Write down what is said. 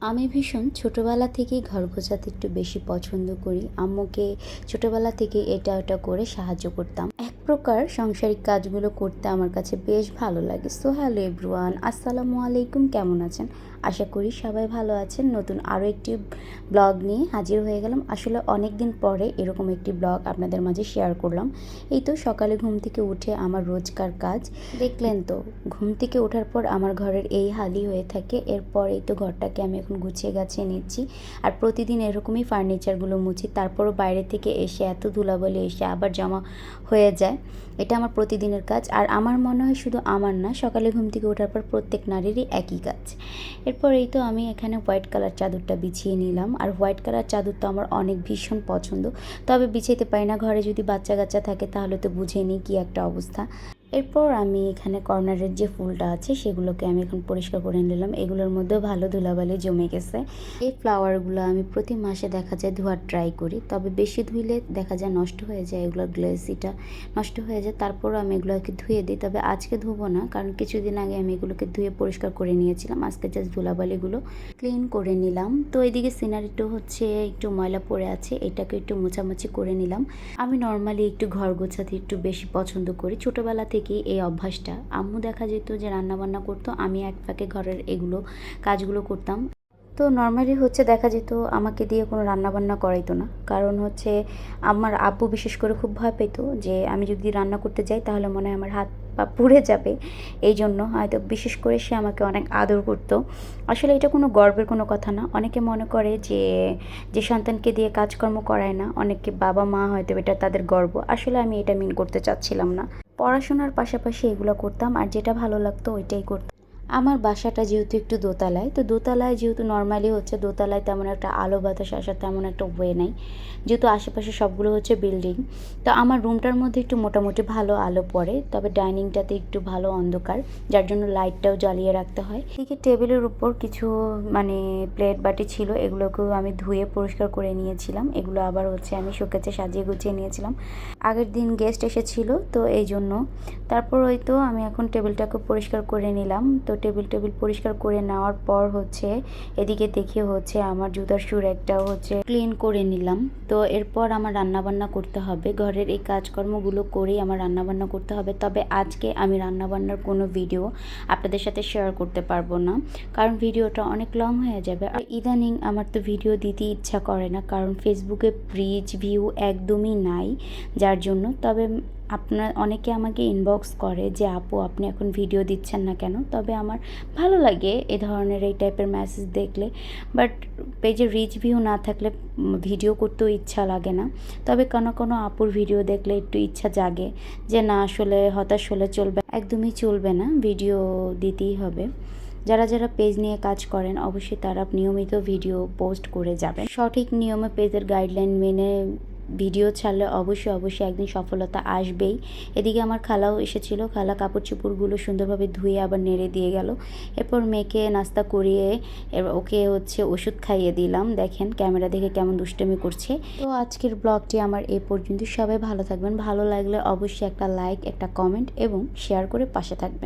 আমি ভীষণ ছোটোবেলা থেকেই ঘর গোছাতে একটু বেশি পছন্দ করি। আম্মুকে ছোটোবেলা থেকে এটা ওটা করে সাহায্য করতাম। এক প্রকার সাংসারিক কাজগুলো করতে আমার কাছে বেশ ভালো লাগে। সো হ্যালো এভরিওয়ান, আসসালামু আলাইকুম, কেমন আছেন? আশা করি সবাই ভালো আছেন। নতুন আরও একটি ব্লগ নিয়ে হাজির হয়ে গেলাম। আসলে অনেক দিন পরে এরকম একটি ব্লগ আপনাদের মাঝে শেয়ার করলাম। এই তো সকালে ঘুম থেকে উঠে আমার রোজকার কাজ দেখলেন তো। ঘুম থেকে ওঠার পর আমার ঘরের এই হালই হয়ে থাকে। এরপর এই তো ঘরটাকে আমি এখন গুছিয়ে গাছিয়ে নিচ্ছি। আর প্রতিদিন এরকমই ফার্নিচারগুলো মুছি। তারপরও বাইরে থেকে এসে এত ধুলাবালি এসে আবার জমা হয়ে যায়। এটা আমার প্রতিদিনের কাজ। আর আমার মনে হয় শুধু আমার না, সকালে ঘুম থেকে ওঠার পর প্রত্যেক নারীরই একই কাজ। এরপর এই তো আমি এখানে হোয়াইট কালার চাদরটা বিছিয়ে নিলাম। আর হোয়াইট কালার চাদর তো আমার অনেক ভীষণ পছন্দ, তবে বিছাইতে পারি না। ঘরে যদি বাচ্চা কাচ্চা থাকে তাহলে তো বুঝে নিই কী একটা অবস্থা। এরপর আমি এখানে কর্নারের যে ফুলটা আছে সেগুলোকে আমি এখন পরিষ্কার করে নিলাম। এগুলোর মধ্যেও ভালো ধুলাবালি জমে গেছে। এই ফ্লাওয়ারগুলো আমি প্রতি মাসে দেখা যায় ধোয়ার ট্রাই করি, তবে বেশি ধুইলে দেখা যায় নষ্ট হয়ে যায়, এগুলোর গ্লেসিটা নষ্ট হয়ে যায়। তারপরও আমি এগুলোকে ধুয়ে দিই, তবে আজকে ধুবো না, কারণ কিছুদিন আগে আমি এগুলোকে ধুয়ে পরিষ্কার করে নিয়েছিলাম। আজকে জাস্ট ধুলাবালিগুলো ক্লিন করে নিলাম। তো এদিকে সিনারিটা হচ্ছে একটু ময়লা পড়ে আছে, এটাকে একটু মোছামুছি করে নিলাম। আমি নর্মালি একটু ঘর গোছাতে একটু বেশি পছন্দ করি। ছোটোবেলা থেকেই এই অভ্যাসটা। আম্মু দেখা যেত যে রান্নাবান্না করতো, আমি এক ফাঁকে ঘরের এগুলো কাজগুলো করতাম। তো নর্মালি হচ্ছে দেখা যেত আমাকে দিয়ে কোনো রান্নাবান্না করাইতো না, কারণ হচ্ছে আমার আব্বু বিশেষ করে খুব ভয় পেত যে আমি যদি রান্না করতে যাই তাহলে মনে হয় আমার হাত পা পুড়ে যাবে। এই জন্য হয়তো বিশেষ করে সে আমাকে অনেক আদর করতো। আসলে এটা কোনো গর্বের কোনো কথা না। অনেকে মনে করে যে যে সন্তানকে দিয়ে কাজকর্ম করায় না, অনেকে বাবা মা হয়তো এটা তাদের গর্ব। আসলে আমি এটা মিন করতে চাচ্ছিলাম না। পড়াশোনার পাশাপাশি এগুলো করতাম, আর যেটা ভালো লাগতো ওইটাই করতাম। আমার বাসাটা যেহেতু একটু দোতলায়, তো দোতলায় যেহেতু নর্মালি হচ্ছে দোতলায় তেমন একটা আলো বাতাস আসার তেমন একটা ওয়ে নাই, যেহেতু আশেপাশে সবগুলো হচ্ছে বিল্ডিং। তো আমার রুমটার মধ্যে একটু মোটামুটি ভালো আলো পড়ে, তবে ডাইনিংটাতে একটু ভালো অন্ধকার, যার জন্য লাইটটাও জ্বালিয়ে রাখতে হয়। এদিকে টেবিলের উপর কিছু মানে প্লেট বাটি ছিল, এগুলোকেও আমি ধুয়ে পরিষ্কার করে নিয়েছিলাম। এগুলো আবার হচ্ছে আমি শোকেসে সাজিয়ে গুছিয়ে নিয়েছিলাম। আগের দিন গেস্ট এসেছিল, তো এই জন্য। তারপর ওই তো আমি এখন টেবিলটাকে পরিষ্কার করে নিলাম। তো টেবিল পরিষ্কার করে নেওয়ার পর হচ্ছে এদিকে দেখে হচ্ছে আমার জুতার সুর একটাও হচ্ছে ক্লিন করে নিলাম। তো এরপর আমার রান্নাবান্না করতে হবে। ঘরের এই কাজকর্মগুলো করেই আমার রান্নাবান্না করতে হবে। তবে আজকে আমি রান্নাবান্নার কোনো ভিডিও আপনাদের সাথে শেয়ার করতে পারবো না, কারণ ভিডিওটা অনেক লং হয়ে যাবে। আর ইদানিং আমার তো ভিডিও দিতে ইচ্ছা করে না, কারণ ফেসবুকে রিচ ভিউ একদমই নাই, যার জন্য। তবে আপনার অনেকে আমাকে ইনবক্স করে যে আপু আপনি এখন ভিডিও দিচ্ছেন না কেন? তবে আমার ভালো লাগে এ ধরনের এই টাইপের মেসেজ দেখলে, বাট পেজে রিচ ভিউ না থাকলে ভিডিও করতেও ইচ্ছা লাগে না। তবে কোনো কোনো আপুর ভিডিও দেখলে একটু ইচ্ছা জাগে যে না, আসলে হতাশ হলে চলবে, একদমই চলবে না, ভিডিও দিতেই হবে। যারা যারা পেজ নিয়ে কাজ করেন অবশ্যই তারা নিয়মিত ভিডিও পোস্ট করে যাবেন। সঠিক নিয়মে পেজের গাইডলাইন মেনে ভিডিও ছাড়লে অবশ্যই একদিন সফলতা আসবেই। এদিকে আমার খালাও এসেছিল, খালা কাপড় চোপড়গুলো সুন্দরভাবে ধুয়ে আবার নেড়ে দিয়ে গেল। এরপর মেয়েকে নাস্তা করিয়ে ওকে হচ্ছে ওষুধ খাইয়ে দিলাম। দেখেন ক্যামেরা দেখে কেমন দুষ্টুমি করছে। তো আজকের ব্লগটি আমার এই পর্যন্ত। সবাই ভালো থাকবেন। ভালো লাগলে অবশ্যই একটা লাইক, একটা কমেন্ট এবং শেয়ার করে পাশে থাকবেন।